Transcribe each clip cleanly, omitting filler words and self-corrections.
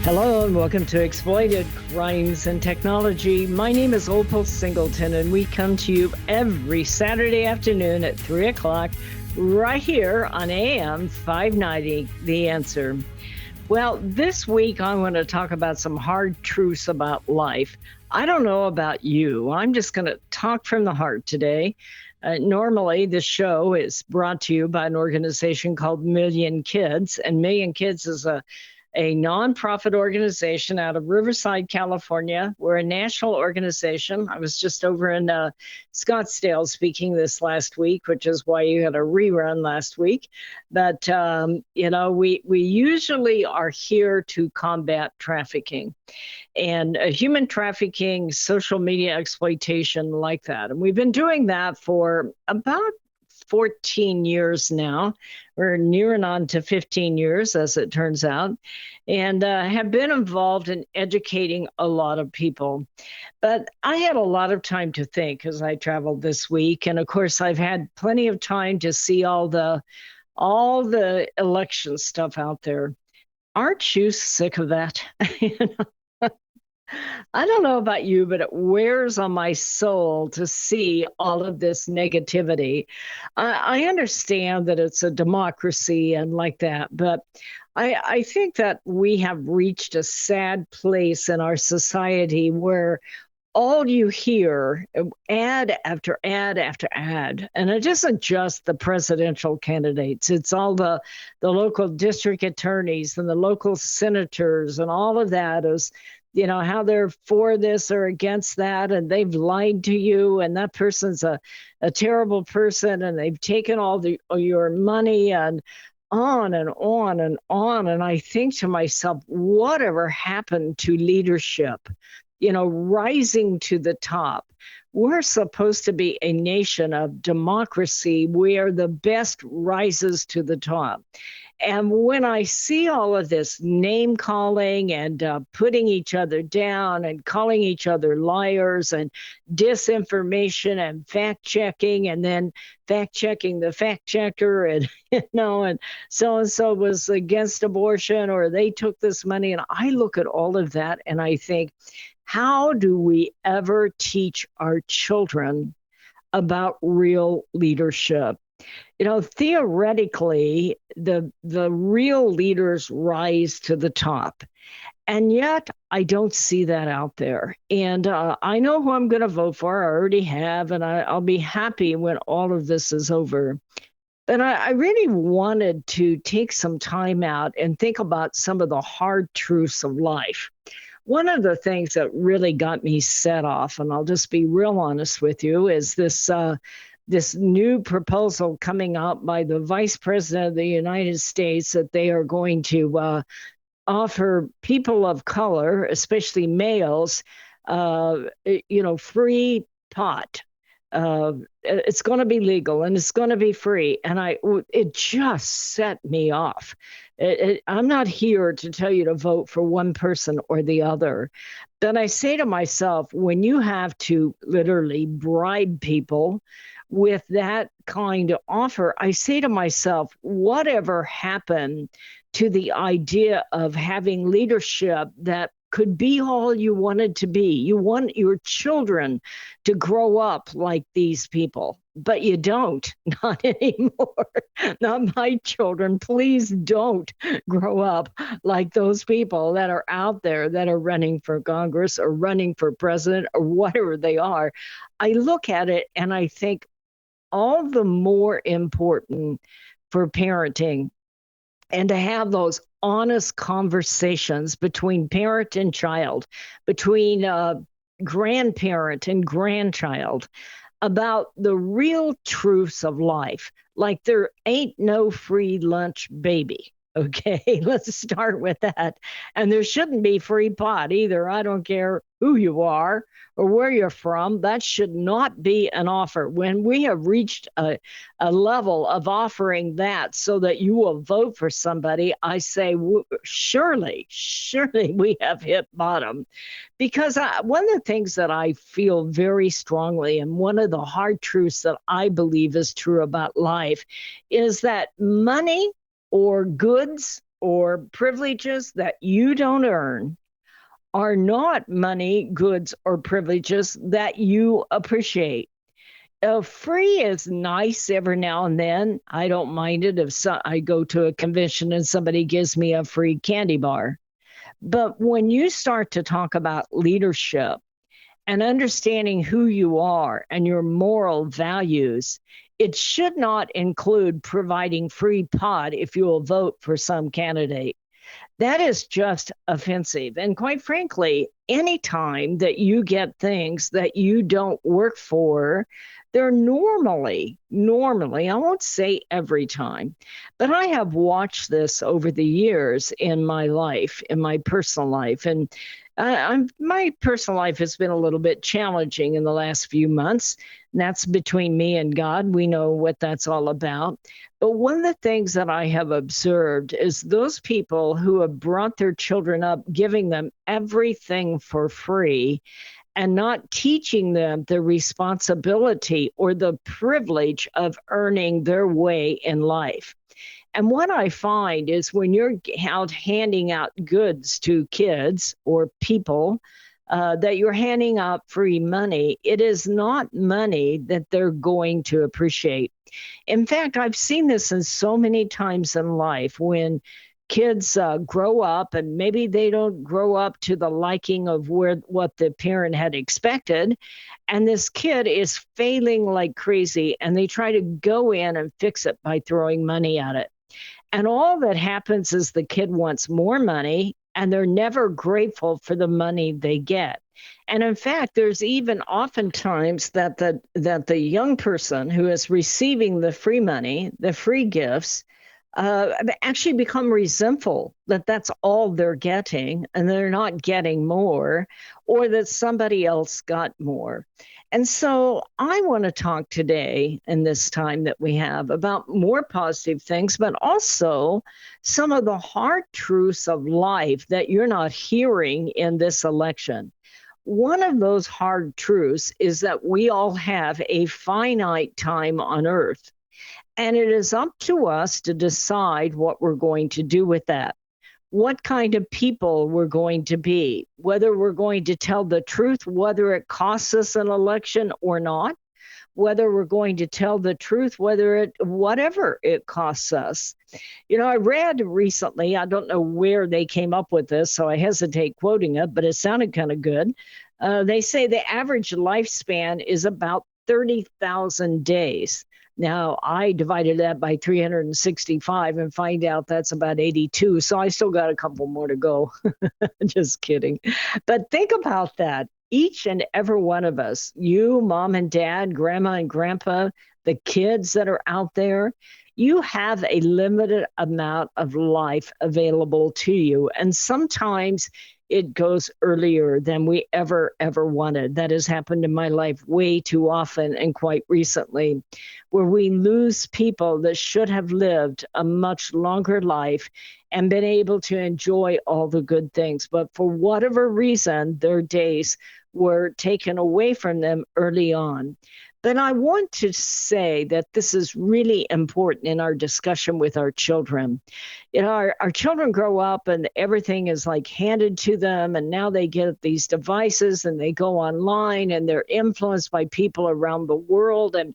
Hello and welcome to Exploited Crimes and Technology. My name is Opal Singleton and we come to you every Saturday afternoon at 3 o'clock right here on AM 590, The Answer. Well, this week I want to talk about some hard truths about life. I don't know about you. I'm just going to talk from the heart today. Normally, this show is brought to you by an organization called Million Kids, and Million Kids is a nonprofit organization out of Riverside, California. We're a national organization. I was just over in Scottsdale speaking this last week, which is why you had a rerun last week. But, we usually are here to combat trafficking and human trafficking, social media exploitation like that. And we've been doing that for about 14 years now. We're nearing on to 15 years, as it turns out, and have been involved in educating a lot of people. But I had a lot of time to think as I traveled this week. And of course, I've had plenty of time to see all the election stuff out there. Aren't you sick of that? I don't know about you, but it wears on my soul to see all of this negativity. I understand that it's a democracy and like that, but I think that we have reached a sad place in our society where all you hear, ad after ad after ad, and it isn't just the presidential candidates, it's all the local district attorneys and the local senators and all of that is, how they're for this or against that, and they've lied to you, and that person's a terrible person, and they've taken all your money, and on and on and on. And I think to myself, whatever happened to leadership, rising to the top? We're supposed to be a nation of democracy where the best rises to the top. And when I see all of this name calling and putting each other down and calling each other liars and disinformation and fact checking and then fact checking the fact checker and, and so was against abortion or they took this money. And I look at all of that and I think, how do we ever teach our children about real leadership? Theoretically, the real leaders rise to the top. And yet, I don't see that out there. And I know who I'm going to vote for. I already have, and I'll be happy when all of this is over. But I really wanted to take some time out and think about some of the hard truths of life. One of the things that really got me set off, and I'll just be real honest with you, is this new proposal coming out by the Vice President of the United States that they are going to offer people of color, especially males, free pot. It's going to be legal and it's going to be free. And it just set me off. I'm not here to tell you to vote for one person or the other. But I say to myself, when you have to literally bribe people with that kind of offer, I say to myself, whatever happened to the idea of having leadership that could be all you wanted to be? You want your children to grow up like these people, but you don't, not anymore. Not my children. Please don't grow up like those people that are out there that are running for Congress or running for president or whatever they are. I look at it and I think all the more important for parenting and to have those honest conversations between parent and child, between grandparent and grandchild, about the real truths of life. Like there ain't no free lunch baby. Okay, let's start with that. And there shouldn't be free pot either. I don't care who you are or where you're from. That should not be an offer. When we have reached a level of offering that so that you will vote for somebody, I say, surely we have hit bottom. Because one of the things that I feel very strongly, and one of the hard truths that I believe is true about life, is that money or goods or privileges that you don't earn are not money, goods, or privileges that you appreciate. Free is nice every now and then. I don't mind it if I go to a convention and somebody gives me a free candy bar. But when you start to talk about leadership and understanding who you are and your moral values, it should not include providing free pot if you will vote for some candidate. That is just offensive. And quite frankly, anytime that you get things that you don't work for, they're normally, I won't say every time, but I have watched this over the years in my life, in my personal life. And my personal life has been a little bit challenging in the last few months. And that's between me and God. We know what that's all about. But one of the things that I have observed is those people who have brought their children up, giving them everything for free and not teaching them the responsibility or the privilege of earning their way in life. And what I find is when you're out handing out goods to kids or people, that you're handing out free money, it is not money that they're going to appreciate. In fact, I've seen this in so many times in life when kids grow up and maybe they don't grow up to the liking of what the parent had expected. And this kid is failing like crazy and they try to go in and fix it by throwing money at it. And all that happens is the kid wants more money and they're never grateful for the money they get. And in fact, there's even oftentimes that the young person who is receiving the free money, the free gifts, actually become resentful that that's all they're getting and they're not getting more, or that somebody else got more. And so I want to talk today in this time that we have about more positive things, but also some of the hard truths of life that you're not hearing in this election. One of those hard truths is that we all have a finite time on earth. And it is up to us to decide what we're going to do with that, what kind of people we're going to be, whether we're going to tell the truth, whether it costs us an election or not, whether we're going to tell the truth, whatever it costs us. You know, I read recently, I don't know where they came up with this, so I hesitate quoting it, but it sounded kind of good. They say the average lifespan is about 30,000 days. Now, I divided that by 365 and find out that's about 82. So I still got a couple more to go. Just kidding. But think about that. Each and every one of us, you, mom and dad, grandma and grandpa, the kids that are out there, you have a limited amount of life available to you. And sometimes it goes earlier than we ever wanted. That has happened in my life way too often and quite recently, where we lose people that should have lived a much longer life and been able to enjoy all the good things. But for whatever reason, their days were taken away from them early on. But I want to say that this is really important in our discussion with our children. You know, our children grow up and everything is like handed to them, and now they get these devices and they go online and they're influenced by people around the world and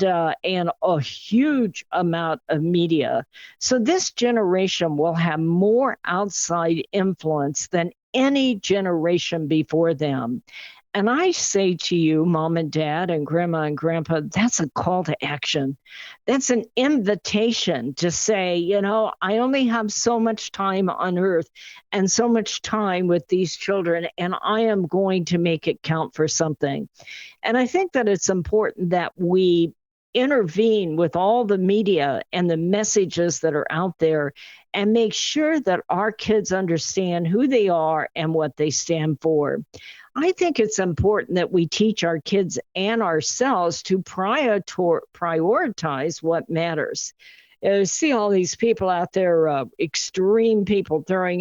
a huge amount of media. So this generation will have more outside influence than any generation before them. And I say to you, mom and dad and grandma and grandpa, that's a call to action. That's an invitation to say, you know, I only have so much time on earth and so much time with these children, and I am going to make it count for something. And I think that it's important that we intervene with all the media and the messages that are out there and make sure that our kids understand who they are and what they stand for. I think it's important that we teach our kids and ourselves to prioritize what matters. See all these people out there, extreme people stealing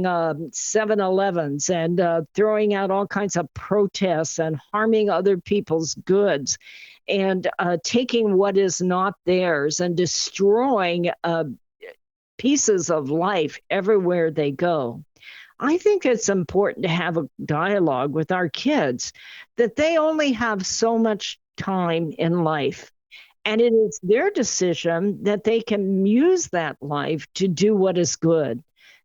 7-Elevens and throwing out all kinds of protests and harming other people's goods and taking what is not theirs and destroying pieces of life everywhere they go. I think it's important to have a dialogue with our kids that they only have so much time in life. And it is their decision that they can use that life to do what is good,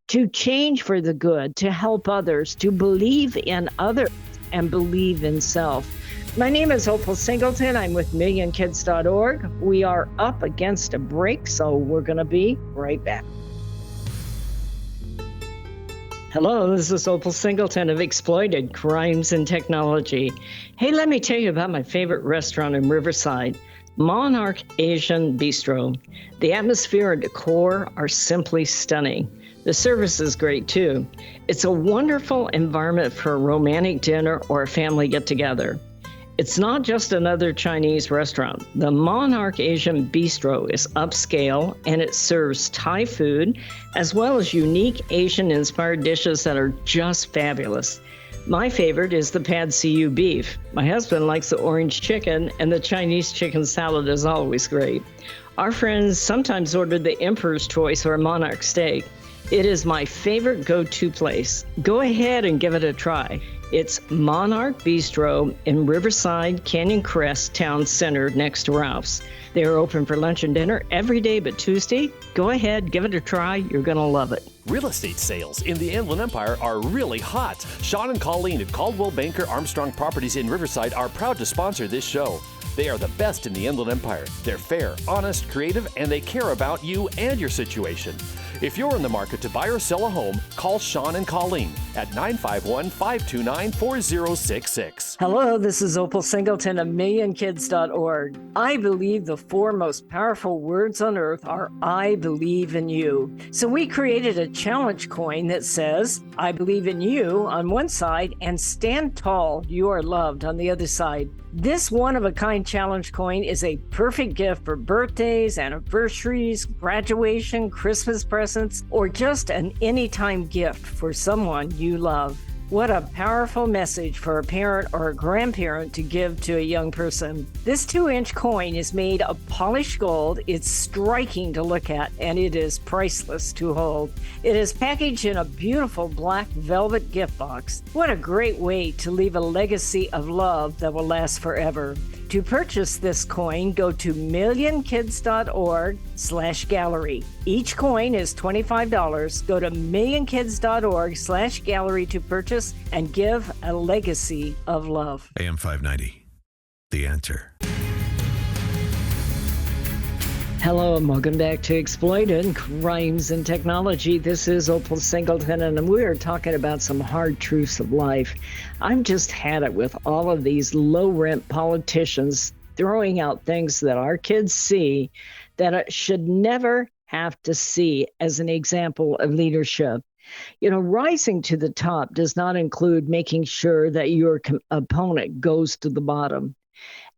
to change for the good, to help others, to believe in others and believe in self. My name is Opal Singleton. I'm with millionkids.org. We are up against a break, so we're going to be right back. Hello, this is Opal Singleton of Exploited Crimes and Technology. Hey, let me tell you about my favorite restaurant in Riverside, Monarch Asian Bistro. The atmosphere and decor are simply stunning. The service is great too. It's a wonderful environment for a romantic dinner or a family get-together. It's not just another Chinese restaurant. The Monarch Asian Bistro is upscale and it serves Thai food as well as unique Asian-inspired dishes that are just fabulous. My favorite is the pad see ew beef. My husband likes the orange chicken, and the Chinese chicken salad is always great. Our friends sometimes order the Emperor's Choice or Monarch steak. It is my favorite go-to place. Go ahead and give it a try. It's Monarch Bistro in Riverside, Canyon Crest Town Center next to Ralph's. They are open for lunch and dinner every day but Tuesday. Go ahead, give it a try. You're going to love it. Real estate sales in the Inland Empire are really hot. Sean and Colleen at Caldwell Banker Armstrong Properties in Riverside are proud to sponsor this show. They are the best in the Inland Empire. They're fair, honest, creative, and they care about you and your situation. If you're in the market to buy or sell a home, call Sean and Colleen at 951-529-4066. Hello, this is Opal Singleton of millionkids.org. I believe the four most powerful words on earth are I believe in you. So we created a challenge coin that says, I believe in you on one side and stand tall, you are loved on the other side. This one-of-a-kind challenge coin is a perfect gift for birthdays, anniversaries, graduation, Christmas presents, or just an anytime gift for someone you love. What a powerful message for a parent or a grandparent to give to a young person. This 2-inch coin is made of polished gold. It's striking to look at, and it is priceless to hold. It is packaged in a beautiful black velvet gift box. What a great way to leave a legacy of love that will last forever. To purchase this coin, go to millionkids.org/gallery. Each coin is $25. Go to millionkids.org/gallery to purchase and give a legacy of love. AM 590, The Answer. Hello and welcome back to Exploited Crimes and Technology. This is Opal Singleton, and we are talking about some hard truths of life. I've just had it with all of these low-rent politicians throwing out things that our kids see that it should never have to see as an example of leadership. You know, rising to the top does not include making sure that your opponent goes to the bottom.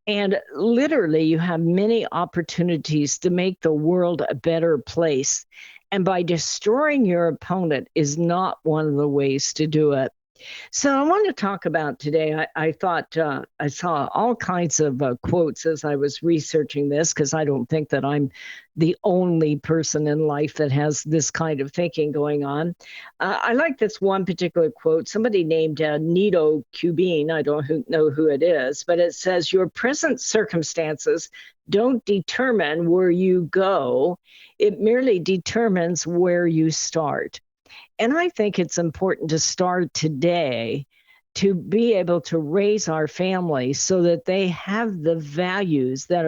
And literally, you have many opportunities to make the world a better place. And by destroying your opponent is not one of the ways to do it. So I want to talk about today, I thought I saw all kinds of quotes as I was researching this, because I don't think that I'm the only person in life that has this kind of thinking going on. I like this one particular quote, somebody named Nito Cubine. I don't know who it is, but it says, your present circumstances don't determine where you go. It merely determines where you start. And I think it's important to start today to be able to raise our families so that they have the values that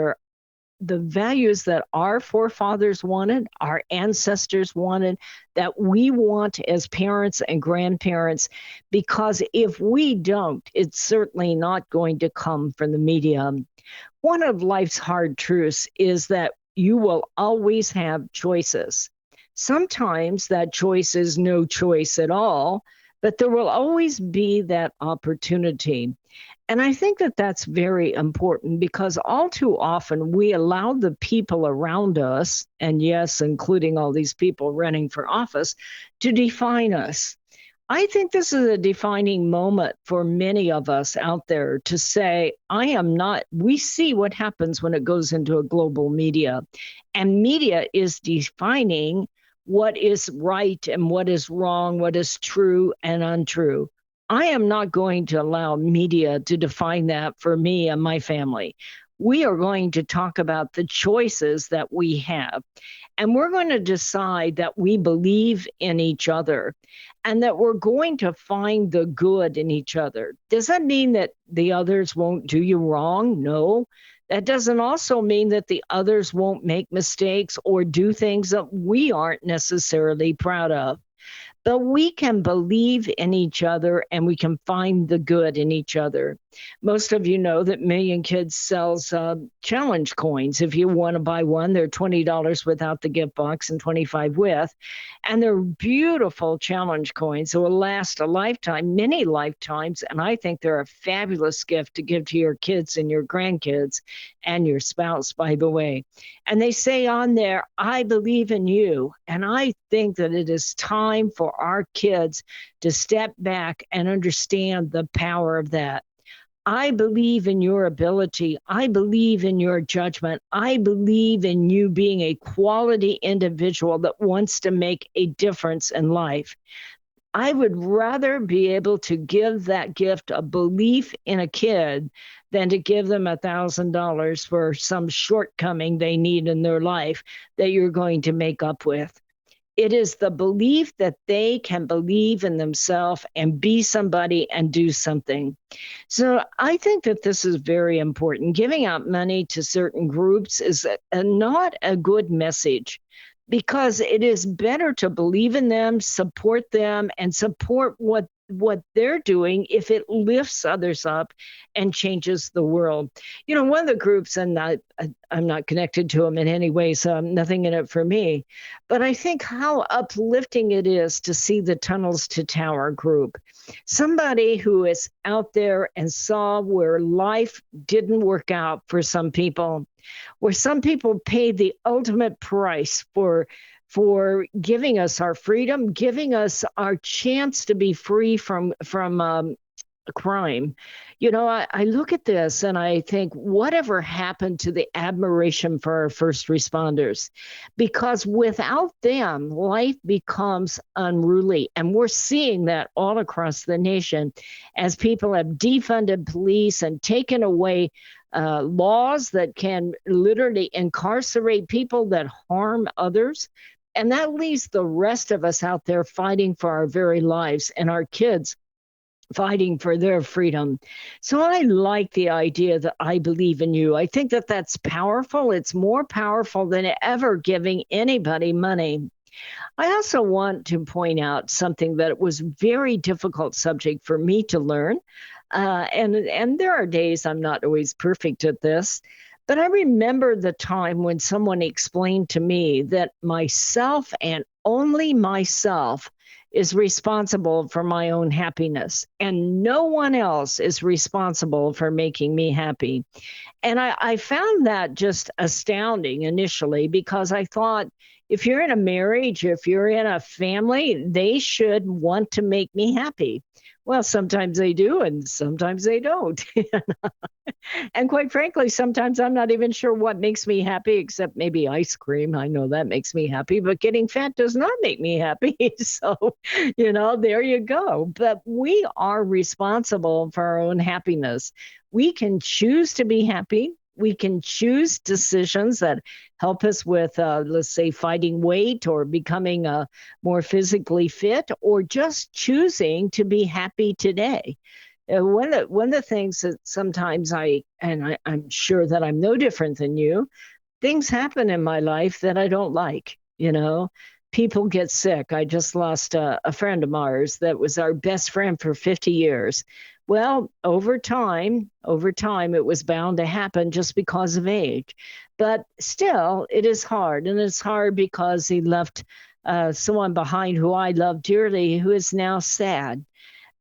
our forefathers wanted, our ancestors wanted, that we want as parents and grandparents. Because if we don't, it's certainly not going to come from the media. One of life's hard truths is that you will always have choices. Sometimes that choice is no choice at all, but there will always be that opportunity. And I think that that's very important, because all too often we allow the people around us, and yes, including all these people running for office, to define us. I think this is a defining moment for many of us out there to say, I am not, we see what happens when it goes into a global media, and media is defining what is right and what is wrong, what is true and untrue. I am not going to allow media to define that for me and my family. We are going to talk about the choices that we have. And we're going to decide that we believe in each other and that we're going to find the good in each other. Does that mean that the others won't do you wrong? No. That doesn't also mean that the others won't make mistakes or do things that we aren't necessarily proud of. But we can believe in each other and we can find the good in each other. Most of you know that Million Kids sells challenge coins. If you want to buy one, they're $20 without the gift box and $25 with. And they're beautiful challenge coins that will last a lifetime, many lifetimes. And I think they're a fabulous gift to give to your kids and your grandkids and your spouse, by the way. And they say on there, I believe in you. And I think that it is time for our kids to step back and understand the power of that. I believe in your ability. I believe in your judgment. I believe in you being a quality individual that wants to make a difference in life. I would rather be able to give that gift of belief in a kid than to give them $1,000 for some shortcoming they need in their life that you're going to make up with. It is the belief that they can believe in themselves and be somebody and do something. So I think that this is very important. Giving out money to certain groups is not a good message, because it is better to believe in them, support them, and support what they're doing if it lifts others up and changes the world. You know, one of the groups, and I'm not connected to them in any way, so nothing in it for me, but I think how uplifting it is to see the Tunnels to Tower group. Somebody who is out there and saw where life didn't work out for some people, where some people paid the ultimate price for giving us our freedom, giving us our chance to be free from crime. You know, I look at this and I think, whatever happened to the admiration for our first responders? Because without them, life becomes unruly. And we're seeing that all across the nation as people have defunded police and taken away laws that can literally incarcerate people that harm others. And that leaves the rest of us out there fighting for our very lives, and our kids fighting for their freedom. So I like the idea that I believe in you. I think that that's powerful. It's more powerful than ever giving anybody money. I also want to point out something that was a very difficult subject for me to learn. And there are days I'm not always perfect at this, but I remember the time when someone explained to me that myself and only myself is responsible for my own happiness, and no one else is responsible for making me happy. And I found that just astounding initially, because I thought, if you're in a marriage, if you're in a family, they should want to make me happy. Well, sometimes they do, and sometimes they don't. And quite frankly, sometimes I'm not even sure what makes me happy, except maybe ice cream. I know that makes me happy, but getting fat does not make me happy. So, there you go. But we are responsible for our own happiness. We can choose to be happy. We can choose decisions that help us with, let's say, fighting weight or becoming more physically fit, or just choosing to be happy today. One of the things that sometimes I'm sure that I'm no different than you, things happen in my life that I don't like. People get sick. I just lost a friend of ours that was our best friend for 50 years. Well, over time, it was bound to happen just because of age. But still, it is hard. And it's hard because he left someone behind who I love dearly, who is now sad.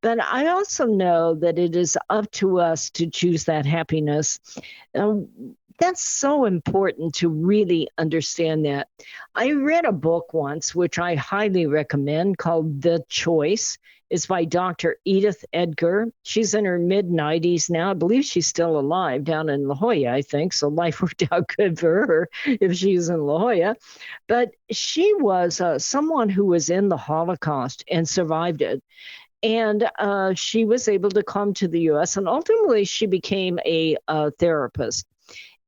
But I also know that it is up to us to choose that happiness. That's so important to really understand that. I read a book once, which I highly recommend, called The Choice. is by Dr. Edith Edgar. She's in her mid-90s now. I believe she's still alive down in La Jolla, I think. So life worked out good for her if she's in La Jolla. But she was someone who was in the Holocaust and survived it. And she was able to come to the U.S. and ultimately she became a therapist.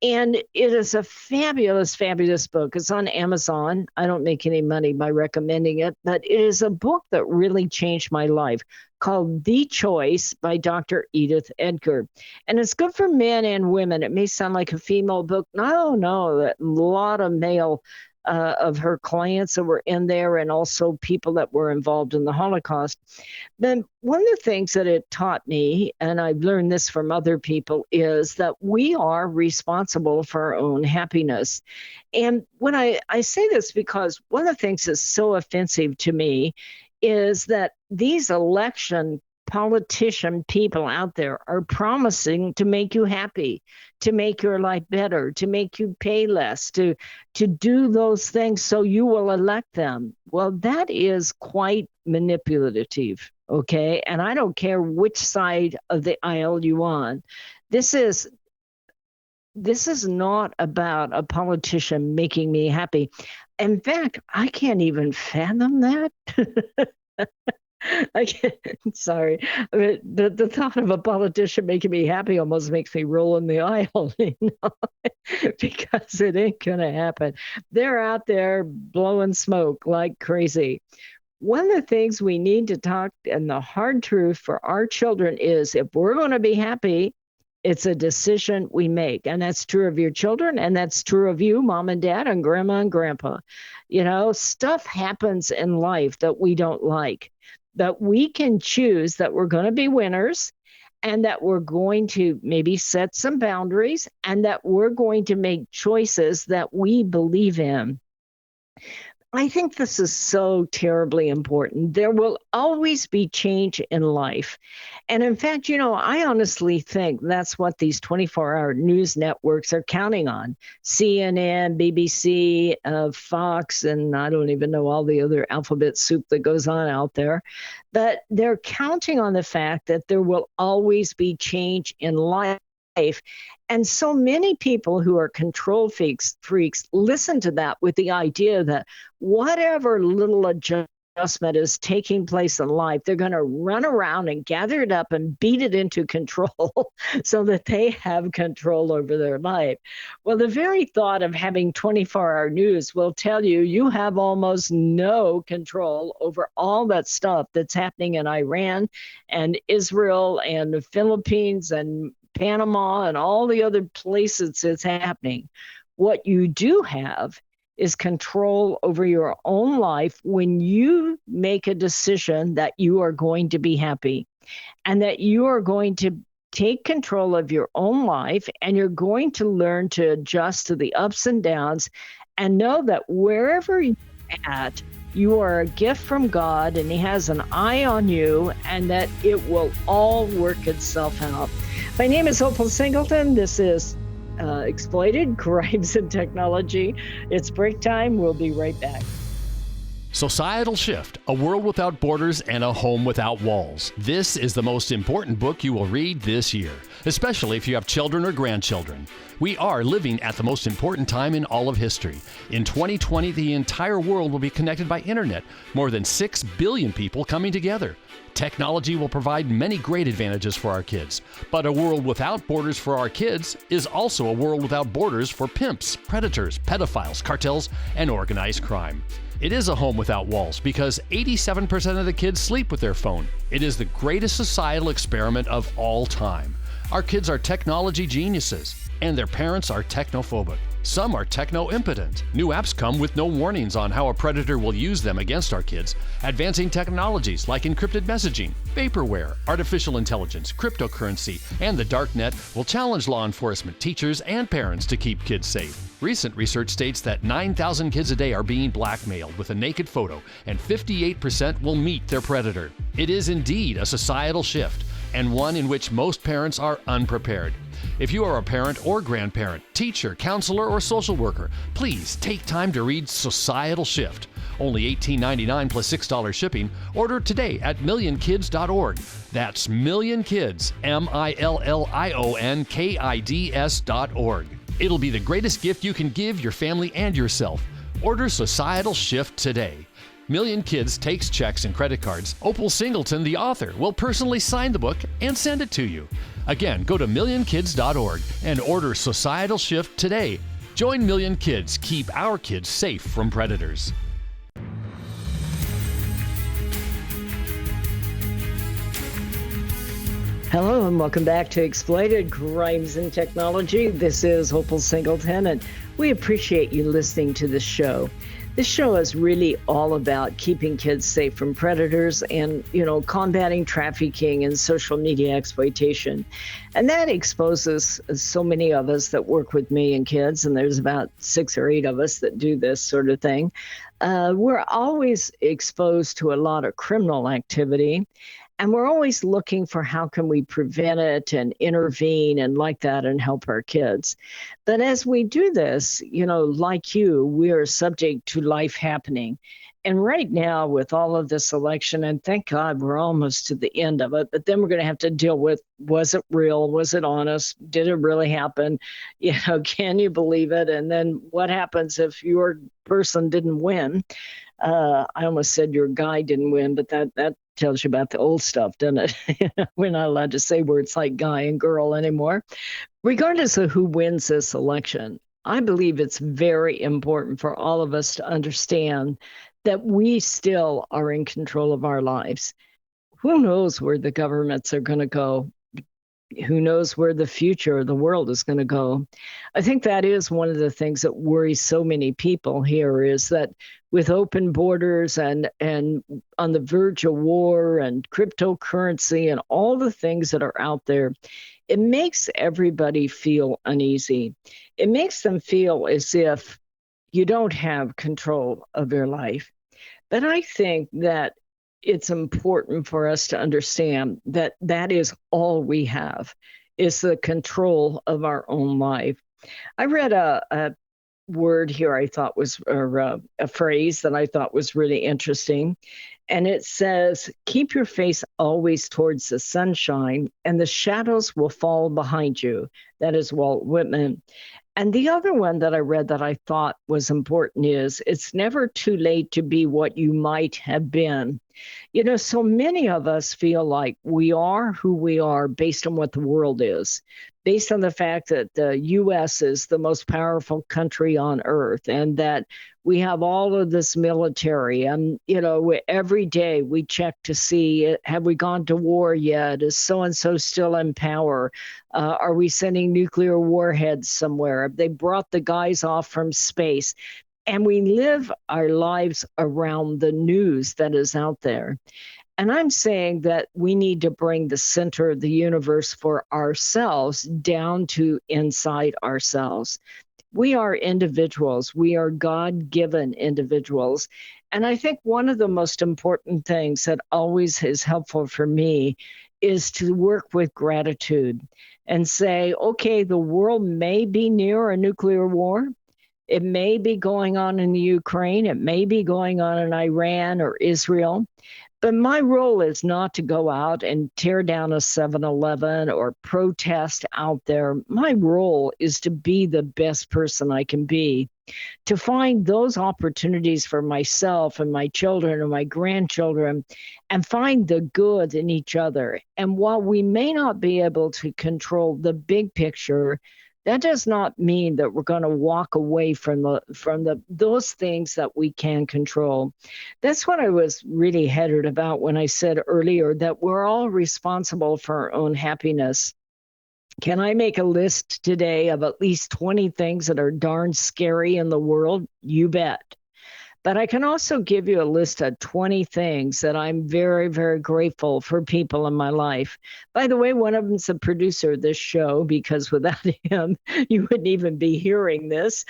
And it is a fabulous, fabulous book. It's on Amazon. I don't make any money by recommending it, but it is a book that really changed my life called The Choice by Dr. Edith Edgar. And it's good for men and women. It may sound like a female book. No, a lot of male of her clients that were in there and also people that were involved in the Holocaust. Then one of the things that it taught me, and I've learned this from other people, is that we are responsible for our own happiness. And when I say this because one of the things that's so offensive to me is that these election politician people out there are promising to make you happy, to make your life better, to make you pay less, to do those things so you will elect them. Well, that is quite manipulative, okay? And I don't care which side of the aisle you're on. This is not about a politician making me happy. In fact, I can't even fathom that. I can't, sorry. I mean, the thought of a politician making me happy almost makes me roll in the aisle, because it ain't going to happen. They're out there blowing smoke like crazy. One of the things we need to talk, and the hard truth for our children is, if we're going to be happy, it's a decision we make. And that's true of your children, and that's true of you, mom and dad, and grandma and grandpa. Stuff happens in life that we don't like. That we can choose that we're going to be winners and that we're going to maybe set some boundaries and that we're going to make choices that we believe in. I think this is so terribly important. There will always be change in life. And in fact, I honestly think that's what these 24-hour news networks are counting on. CNN, BBC, Fox, and I don't even know all the other alphabet soup that goes on out there. But they're counting on the fact that there will always be change in life. And so many people who are control freaks listen to that with the idea that whatever little adjustment is taking place in life, they're going to run around and gather it up and beat it into control so that they have control over their life. Well, the very thought of having 24-hour news will tell you have almost no control over all that stuff that's happening in Iran and Israel and the Philippines and Panama and all the other places it's happening. What you do have is control over your own life when you make a decision that you are going to be happy and that you are going to take control of your own life, and you're going to learn to adjust to the ups and downs and know that wherever you're at, you are a gift from God and He has an eye on you, and that it will all work itself out. My name is Opal Singleton. This is Exploited Crimes and Technology. It's break time. We'll be right back. Societal Shift, A World Without Borders and a Home Without Walls. This is the most important book you will read this year, especially if you have children or grandchildren. We are living at the most important time in all of history. In 2020, the entire world will be connected by internet, more than 6 billion people coming together. Technology will provide many great advantages for our kids, but a world without borders for our kids is also a world without borders for pimps, predators, pedophiles, cartels, and organized crime. It is a home without walls because 87% of the kids sleep with their phone. It is the greatest societal experiment of all time. Our kids are technology geniuses, and their parents are technophobic. Some are techno-impotent. New apps come with no warnings on how a predator will use them against our kids. Advancing technologies like encrypted messaging, vaporware, artificial intelligence, cryptocurrency, and the dark net will challenge law enforcement, teachers, and parents to keep kids safe. Recent research states that 9,000 kids a day are being blackmailed with a naked photo, and 58% will meet their predator. It is indeed a societal shift, and one in which most parents are unprepared. If you are a parent or grandparent, teacher, counselor, or social worker, please take time to read Societal Shift, Only $18.99 plus $6 shipping. Order today at millionkids.org. That's millionkids, millionkids.org. It'll be the greatest gift you can give your family and yourself. Order Societal Shift today. Million Kids takes checks and credit cards. Opal Singleton, the author, will personally sign the book and send it to you. Again, go to millionkids.org and order Societal Shift today. Join Million Kids. Keep our kids safe from predators. Hello and welcome back to Exploited Crimes and Technology. This is Opal Singleton, and we appreciate you listening to this show. This show is really all about keeping kids safe from predators and, combating trafficking and social media exploitation. And that exposes so many of us that work with me and kids, and there's about 6 or 8 of us that do this sort of thing. We're always exposed to a lot of criminal activity. And we're always looking for how can we prevent it and intervene and like that and help our kids. But as we do this, like you, we are subject to life happening. And right now with all of this election, and thank God we're almost to the end of it, but then we're going to have to deal with, was it real? Was it honest? Did it really happen? Can you believe it? And then what happens if your person didn't win? I almost said your guy didn't win, but that tells you about the old stuff, doesn't it? We're not allowed to say words like guy and girl anymore. Regardless of who wins this election, I believe it's very important for all of us to understand that we still are in control of our lives. Who knows where the governments are going to go? Who knows where the future of the world is going to go? I think that is one of the things that worries so many people here, is that with open borders and on the verge of war and cryptocurrency and all the things that are out there, it makes everybody feel uneasy. It makes them feel as if you don't have control of your life. But I think that it's important for us to understand that that is all we have, is the control of our own life. I read a word here I thought was, or a phrase that I thought was really interesting. And it says, keep your face always towards the sunshine and the shadows will fall behind you. That is Walt Whitman. And the other one that I read that I thought was important is, it's never too late to be what you might have been. So many of us feel like we are who we are based on what the world is, based on the fact that the U.S. is the most powerful country on earth, and that we have all of this military. And, every day we check to see, have we gone to war yet? Is so-and-so still in power? Are we sending nuclear warheads somewhere? Have they brought the guys off from space? And we live our lives around the news that is out there. And I'm saying that we need to bring the center of the universe for ourselves down to inside ourselves. We are individuals. We are God-given individuals. And I think one of the most important things that always is helpful for me is to work with gratitude and say, okay, the world may be near a nuclear war. It may be going on in the Ukraine. It may be going on in Iran or Israel. But my role is not to go out and tear down a 7-Eleven or protest out there. My role is to be the best person I can be, to find those opportunities for myself and my children and my grandchildren, and find the good in each other. And while we may not be able to control the big picture, that does not mean that we're going to walk away from those things that we can control. That's what I was really headed about when I said earlier that we're all responsible for our own happiness. Can I make a list today of at least 20 things that are darn scary in the world? You bet. But I can also give you a list of 20 things that I'm very, very grateful for people in my life. By the way, one of them's the producer of this show, because without him, you wouldn't even be hearing this.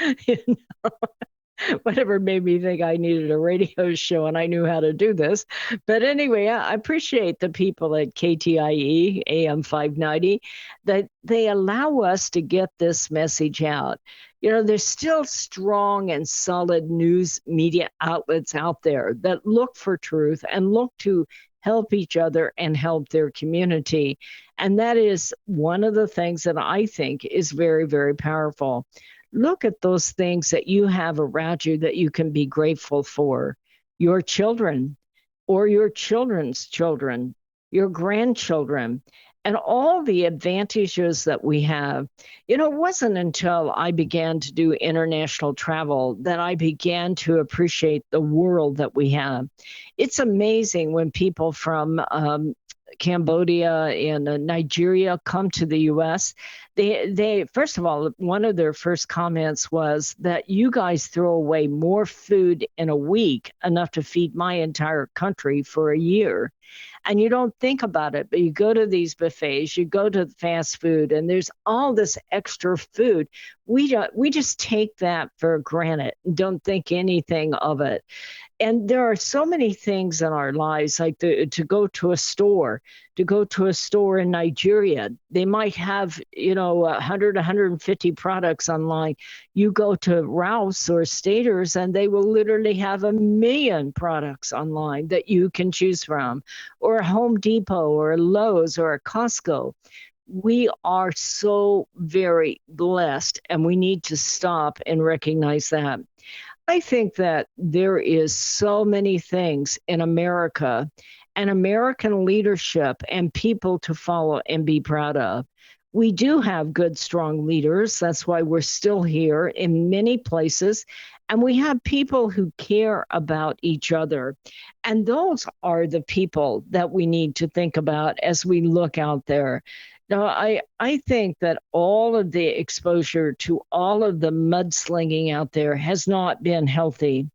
whatever made me think I needed a radio show and I knew how to do this. But anyway, I appreciate the people at KTIE AM 590 that they allow us to get this message out. You know, there's still strong and solid news media outlets out there that look for truth and look to help each other and help their community. And that is one of the things that I think is very, very powerful. Look at those things that you have around you that you can be grateful for. Your children or your children's children, your grandchildren, and all the advantages that we have. You know, it wasn't until I began to do international travel that I began to appreciate the world that we have. It's amazing when people from Cambodia and Nigeria come to the U.S. They first of all, one of their first comments was that you guys throw away more food in a week, enough to feed my entire country for a year. And you don't think about it, but you go to these buffets, you go to fast food, and there's all this extra food. We just take that for granted and don't think anything of it. And there are so many things in our lives, like to go to a store in Nigeria. They might have, 100, 150 products online. You go to Rouse or Staters, and they will literally have 1 million products online that you can choose from, or a Home Depot or a Lowe's or a Costco. We are so very blessed, and we need to stop and recognize that. I think that there is so many things in America and American leadership and people to follow and be proud of. We do have good, strong leaders. That's why we're still here in many places. And we have people who care about each other. And those are the people that we need to think about as we look out there. Now, I think that all of the exposure to all of the mudslinging out there has not been healthy.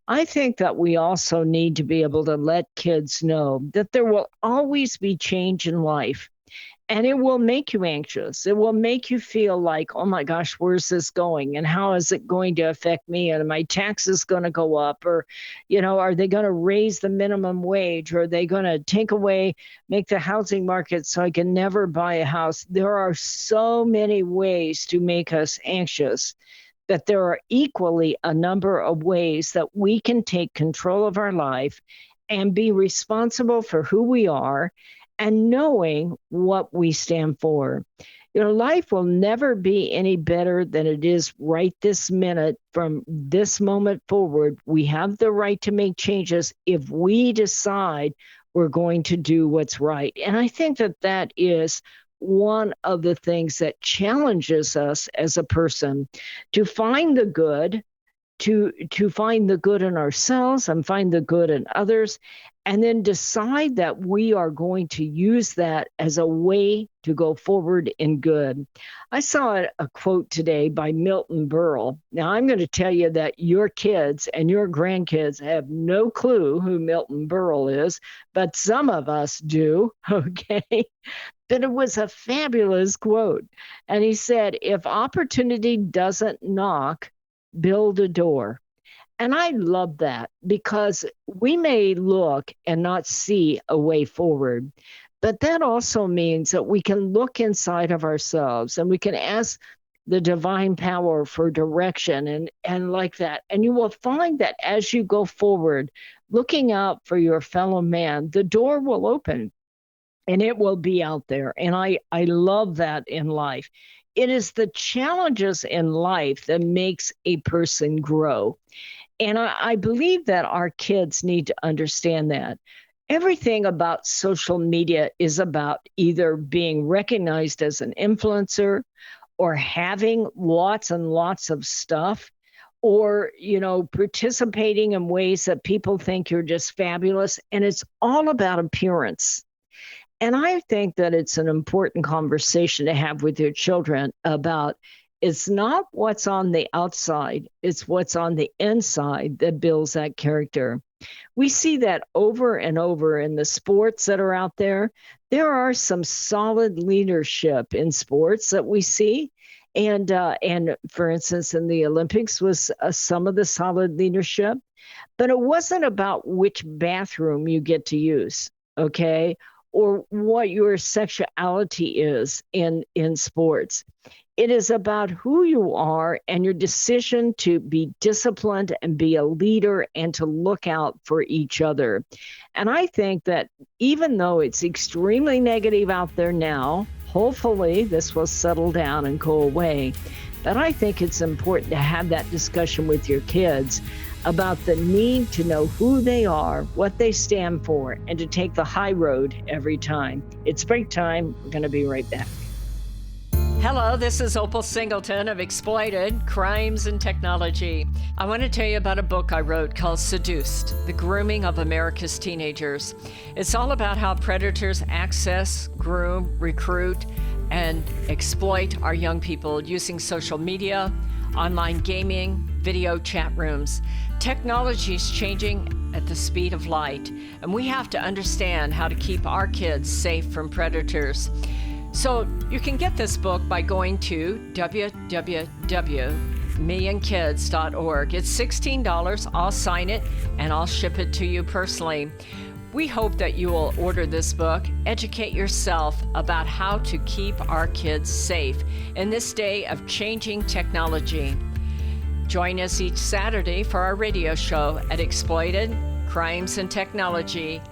I think that we also need to be able to let kids know that there will always be change in life. And it will make you anxious. It will make you feel like, oh my gosh, where's this going? And how is it going to affect me? And are my taxes going to go up? Or, are they going to raise the minimum wage? Or are they going to make the housing market so I can never buy a house? There are so many ways to make us anxious that there are equally a number of ways that we can take control of our life and be responsible for who we are and knowing what we stand for. Life will never be any better than it is right this minute. From this moment forward, we have the right to make changes if we decide we're going to do what's right. And I think that that is one of the things that challenges us as a person to find the good, to find the good in ourselves and find the good in others, and then decide that we are going to use that as a way to go forward in good. I saw a quote today by Milton Berle. Now, I'm going to tell you that your kids and your grandkids have no clue who Milton Berle is, but some of us do, okay? But it was a fabulous quote. And he said, if opportunity doesn't knock, build a door. And I love that because we may look and not see a way forward, but that also means that we can look inside of ourselves and we can ask the divine power for direction and like that. And you will find that as you go forward, looking out for your fellow man, the door will open and it will be out there. And I love that in life. It is the challenges in life that makes a person grow. And I believe that our kids need to understand that. Everything about social media is about either being recognized as an influencer or having lots and lots of stuff or, participating in ways that people think you're just fabulous. And it's all about appearance. And I think that it's an important conversation to have with your children about it's not what's on the outside, it's what's on the inside that builds that character. We see that over and over in the sports that are out there. There are some solid leadership in sports that we see. And for instance, in the Olympics was some of the solid leadership, but it wasn't about which bathroom you get to use, okay, or what your sexuality is in sports. It is about who you are and your decision to be disciplined and be a leader and to look out for each other. And I think that even though it's extremely negative out there now, hopefully this will settle down and go away. But I think it's important to have that discussion with your kids about the need to know who they are, what they stand for, and to take the high road every time. It's break time. We're going to be right back. Hello, this is Opal Singleton of Exploited Crimes and Technology. I want to tell you about a book I wrote called Seduced: The Grooming of America's Teenagers. It's all about how predators access, groom, recruit, and exploit our young people using social media, online gaming, video chat rooms. Technology is changing at the speed of light, and we have to understand how to keep our kids safe from predators. So you can get this book by going to www.millionkids.org. It's $16. I'll sign it and I'll ship it to you personally. We hope that you will order this book, educate yourself about how to keep our kids safe in this day of changing technology. Join us each Saturday for our radio show at Exploited Crimes and Technology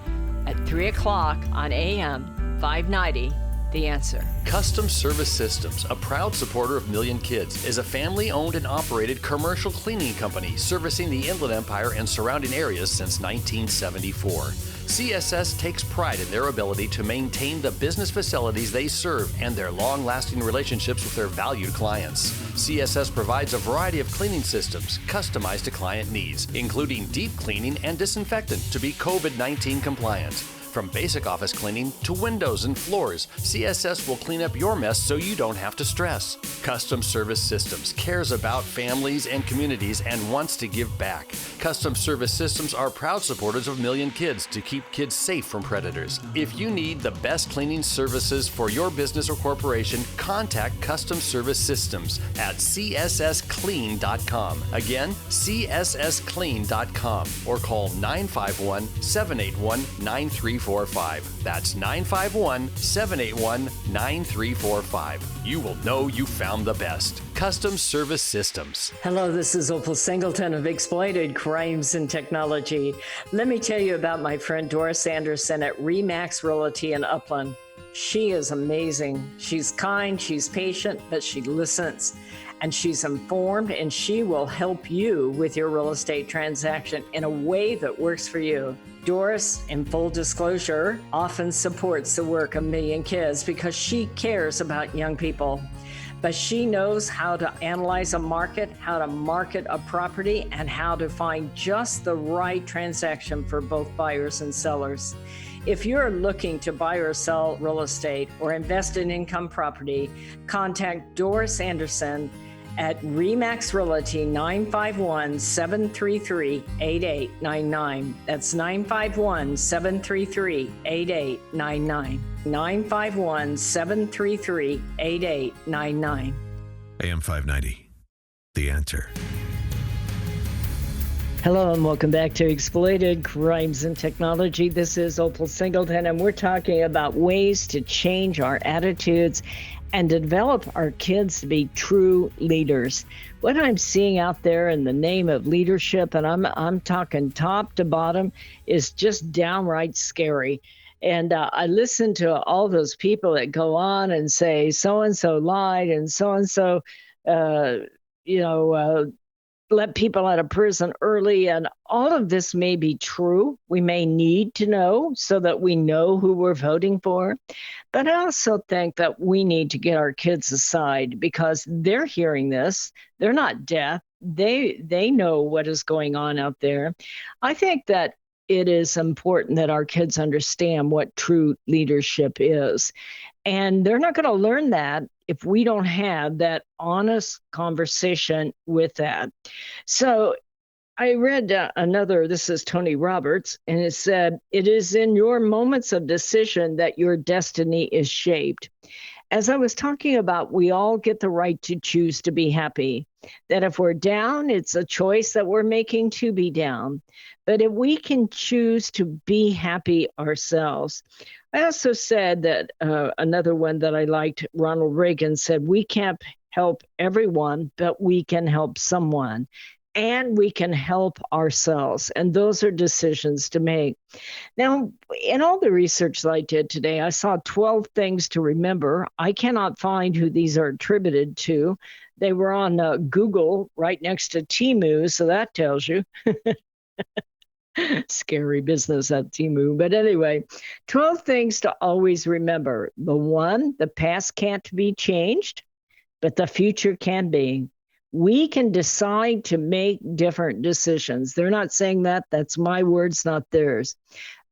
at 3 o'clock on AM 590. The Answer. Custom Service Systems, a proud supporter of Million Kids, is a family-owned and operated commercial cleaning company servicing the Inland Empire and surrounding areas since 1974. CSS takes pride in their ability to maintain the business facilities they serve and their long-lasting relationships with their valued clients. CSS provides a variety of cleaning systems customized to client needs, including deep cleaning and disinfectant to be COVID-19 compliant. From basic office cleaning to windows and floors, CSS will clean up your mess so you don't have to stress. Custom Service Systems cares about families and communities and wants to give back. Custom Service Systems are proud supporters of Million Kids to keep kids safe from predators. If you need the best cleaning services for your business or corporation, contact Custom Service Systems at cssclean.com. Again, cssclean.com, or call 951-781-9345. That's 951-781-9345. You will know you found the best. Custom Service Systems. Hello, this is Opal Singleton of Exploited Crimes and Technology. Let me tell you about my friend Doris Anderson at Remax Realty in Upland. She is amazing. She's kind, she's patient, but she listens. And she's informed, and she will help you with your real estate transaction in a way that works for you. Doris, in full disclosure, often supports the work of Million Kids because she cares about young people. But she knows how to analyze a market, how to market a property, and how to find just the right transaction for both buyers and sellers. If you're looking to buy or sell real estate or invest in income property, contact Doris Anderson at Remax Realty, 951-733-8899. That's 951-733-8899. 951-733-8899. AM 590. The Answer. Hello and welcome back to Exploited Crimes and Technology. This is Opal Singleton, and we're talking about ways to change our attitudes and to develop our kids to be true leaders. What I'm seeing out there in the name of leadership, and I'm talking top to bottom, is just downright scary. And I listen to all those people that go on and say so-and-so lied and so-and-so, let people out of prison early. And all of this may be true. We may need to know so that we know who we're voting for. But I also think that we need to get our kids aside because they're hearing this. They're not deaf. They know what is going on out there. I think that it is important that our kids understand what true leadership is. And they're not going to learn that if we don't have that honest conversation with that. So I read this is Tony Roberts, and it said, "It is in your moments of decision that your destiny is shaped." As I was talking about, we all get the right to choose to be happy. That if we're down, it's a choice that we're making to be down. But if we can choose to be happy ourselves, I also said that another one that I liked, Ronald Reagan said, we can't help everyone, but we can help someone and we can help ourselves. And those are decisions to make. Now, in all the research that I did today, I saw 12 things to remember. I cannot find who these are attributed to. They were on Google right next to Timu, so that tells you. Scary business at Timu. But anyway, 12 things to always remember. The one, the past can't be changed, but the future can be. We can decide to make different decisions. They're not saying that. That's my words, not theirs.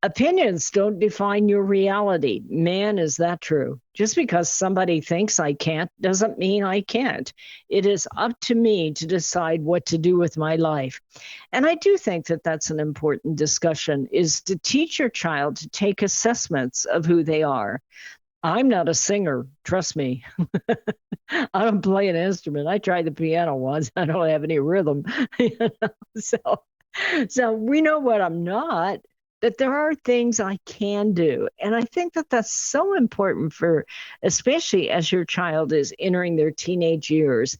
Opinions don't define your reality. Man, is that true? Just because somebody thinks I can't doesn't mean I can't. It is up to me to decide what to do with my life. And I do think that that's an important discussion, is to teach your child to take assessments of who they are. I'm not a singer, trust me. I don't play an instrument. I tried the piano once. I don't have any rhythm. So we know what I'm not, but there are things I can do. And I think that that's so important for, especially as your child is entering their teenage years,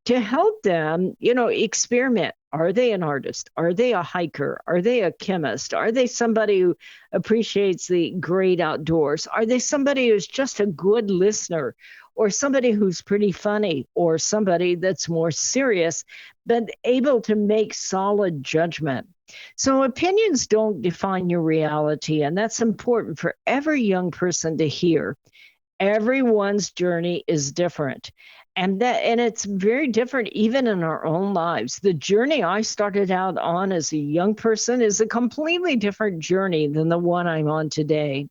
to help them, experiment. Are they an artist? Are they a hiker? Are they a chemist? Are they somebody who appreciates the great outdoors? Are they somebody who's just a good listener, or somebody who's pretty funny, or somebody that's more serious, but able to make solid judgment? So opinions don't define your reality, and that's important for every young person to hear. Everyone's journey is different. And it's very different even in our own lives. The journey I started out on as a young person is a completely different journey than the one I'm on today.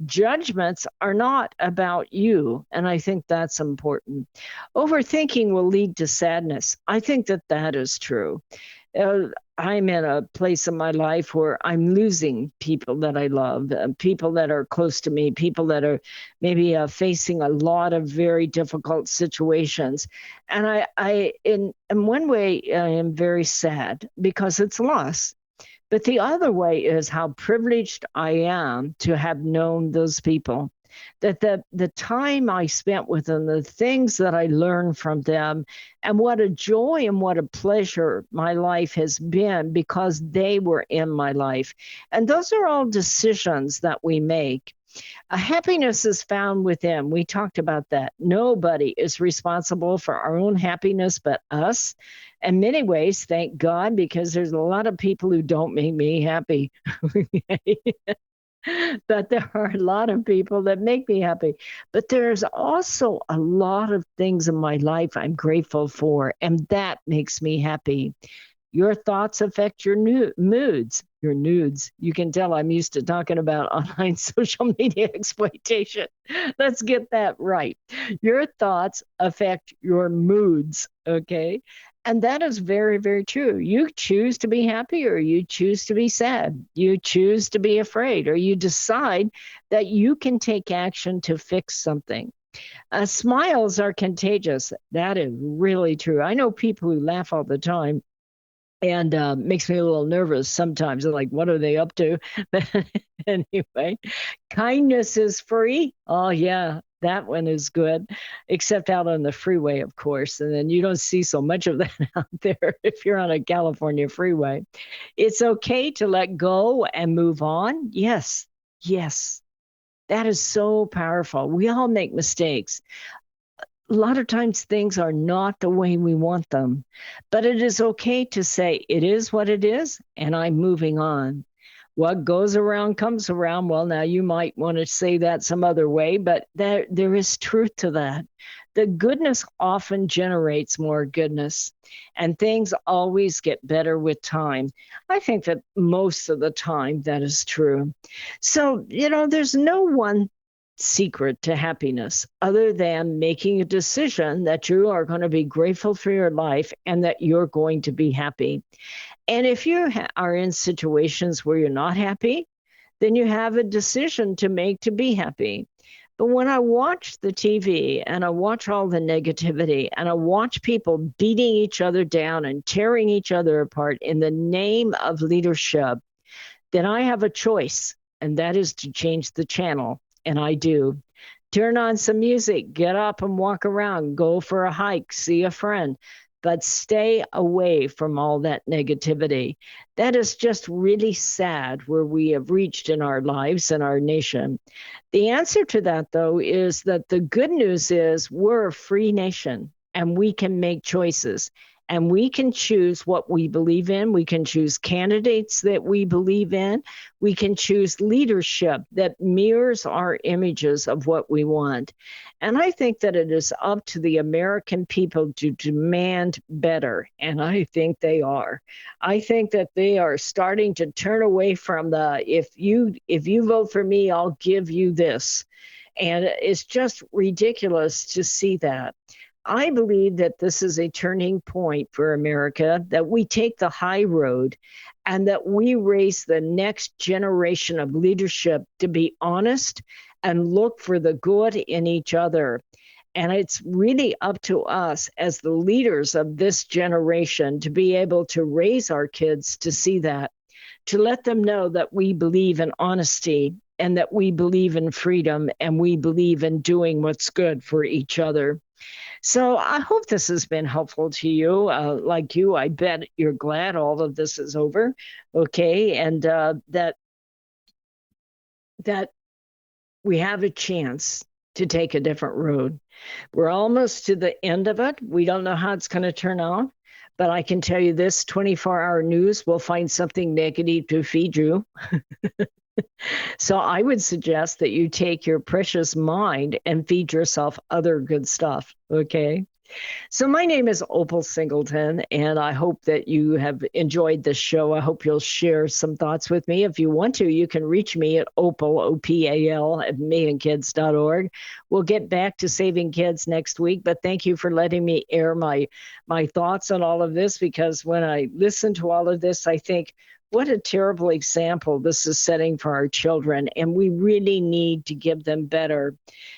Judgments are not about you, and I think that's important. Overthinking will lead to sadness. I think that that is true. I'm in a place in my life where I'm losing people that I love, people that are close to me, people that are maybe facing a lot of very difficult situations. And in one way, I am very sad because it's loss. But the other way is how privileged I am to have known those people, that the time I spent with them, the things that I learned from them, and what a joy and what a pleasure my life has been because they were in my life. And those are all decisions that we make. Happiness is found within. We talked about that. Nobody is responsible for our own happiness but us. In many ways, thank God, because there's a lot of people who don't make me happy. But there are a lot of people that make me happy. But there's also a lot of things in my life I'm grateful for, and that makes me happy. Your thoughts affect your moods, your nudes. You can tell I'm used to talking about online social media exploitation. Let's get that right. Your thoughts affect your moods, okay? And that is very, very true. You choose to be happy or you choose to be sad. You choose to be afraid or you decide that you can take action to fix something. Smiles are contagious. That is really true. I know people who laugh all the time and makes me a little nervous sometimes. Like, what are they up to? But anyway, kindness is free. Oh, yeah. That one is good, except out on the freeway, of course. And then you don't see so much of that out there if you're on a California freeway. It's okay to let go and move on. Yes, yes. That is so powerful. We all make mistakes. A lot of times things are not the way we want them, but it is okay to say it is what it is, and I'm moving on. What goes around comes around. Well, now you might want to say that some other way, but there is truth to that. The goodness often generates more goodness, and things always get better with time. I think that most of the time that is true. So, there's no one secret to happiness other than making a decision that you are going to be grateful for your life and that you're going to be happy. And if you are in situations where you're not happy, then you have a decision to make to be happy. But when I watch the TV and I watch all the negativity and I watch people beating each other down and tearing each other apart in the name of leadership, then I have a choice, and that is to change the channel. And I do. Turn on some music, get up and walk around, go for a hike, see a friend, but stay away from all that negativity. That is just really sad where we have reached in our lives and our nation. The answer to that, though, is that the good news is we're a free nation and we can make choices. And we can choose what we believe in. We can choose candidates that we believe in. We can choose leadership that mirrors our images of what we want. And I think that it is up to the American people to demand better. And I think they are. I think that they are starting to turn away from the, if you vote for me, I'll give you this. And it's just ridiculous to see that. I believe that this is a turning point for America, that we take the high road and that we raise the next generation of leadership to be honest and look for the good in each other. And it's really up to us as the leaders of this generation to be able to raise our kids to see that, to let them know that we believe in honesty and that we believe in freedom and we believe in doing what's good for each other. So I hope this has been helpful to you. Like you, I bet you're glad all of this is over, okay? And that we have a chance to take a different road. We're almost to the end of it. We don't know how it's going to turn out, but I can tell you this, 24-hour news will find something negative to feed you. So I would suggest that you take your precious mind and feed yourself other good stuff, okay? So my name is Opal Singleton, and I hope that you have enjoyed this show. I hope you'll share some thoughts with me. If you want to, you can reach me at Opal, O-P-A-L, at millionkids.org. We'll get back to saving kids next week, but thank you for letting me air my thoughts on all of this, because when I listen to all of this, I think, what a terrible example this is setting for our children, and we really need to give them better.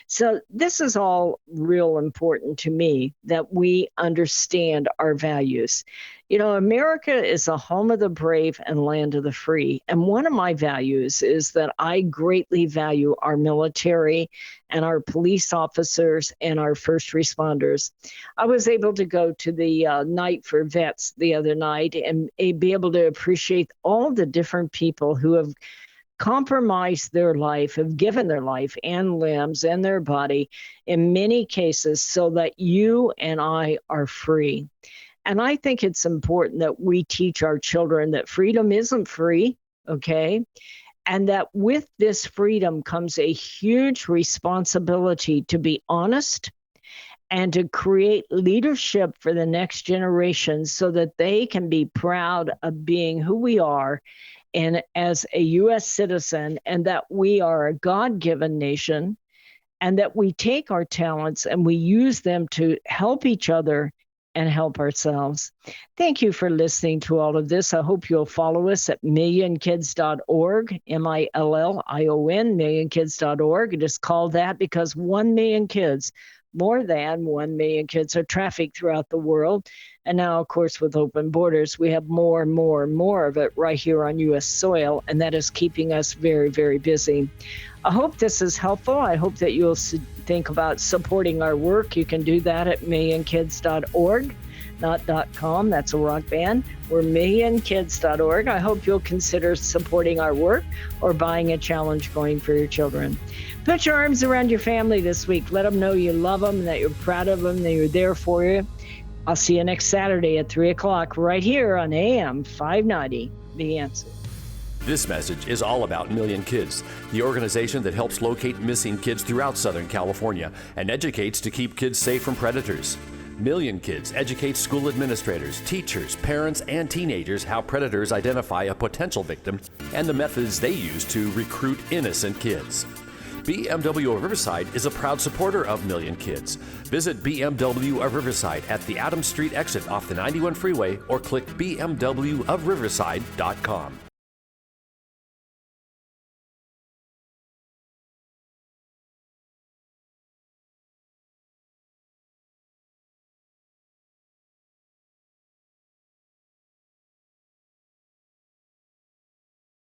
So this is all real important to me, that we understand our values. You know, America is the home of the brave and land of the free. And one of my values is that I greatly value our military and our police officers and our first responders. I was able to go to the Night for Vets the other night and be able to appreciate all the different people who have compromised their life, have given their life and limbs and their body in many cases so that you and I are free. And I think it's important that we teach our children that freedom isn't free, okay? And that with this freedom comes a huge responsibility to be honest and to create leadership for the next generation so that they can be proud of being who we are and as a U.S. citizen, and that we are a God-given nation, and that we take our talents and we use them to help each other and help ourselves. Thank you for listening to all of this. I hope you'll follow us at millionkids.org, MILLION, millionkids.org. It is called that because 1 million kids, more than 1 million kids, are trafficked throughout the world. And now, of course, with open borders, we have more and more and more of it right here on U.S. soil, and that is keeping us very, very busy. I hope this is helpful. I hope that you'll think about supporting our work. You can do that at millionkids.org, not .com. That's a rock band. We're millionkids.org. I hope you'll consider supporting our work or buying a challenge coin for your children. Put your arms around your family this week. Let them know you love them, that you're proud of them, that you're there for you. I'll see you next Saturday at 3 o'clock right here on AM 590, The Answer. This message is all about Million Kids, the organization that helps locate missing kids throughout Southern California and educates to keep kids safe from predators. Million Kids educates school administrators, teachers, parents, and teenagers how predators identify a potential victim and the methods they use to recruit innocent kids. BMW of Riverside is a proud supporter of Million Kids. Visit BMW of Riverside at the Adams Street exit off the 91 freeway or click bmwofriverside.com.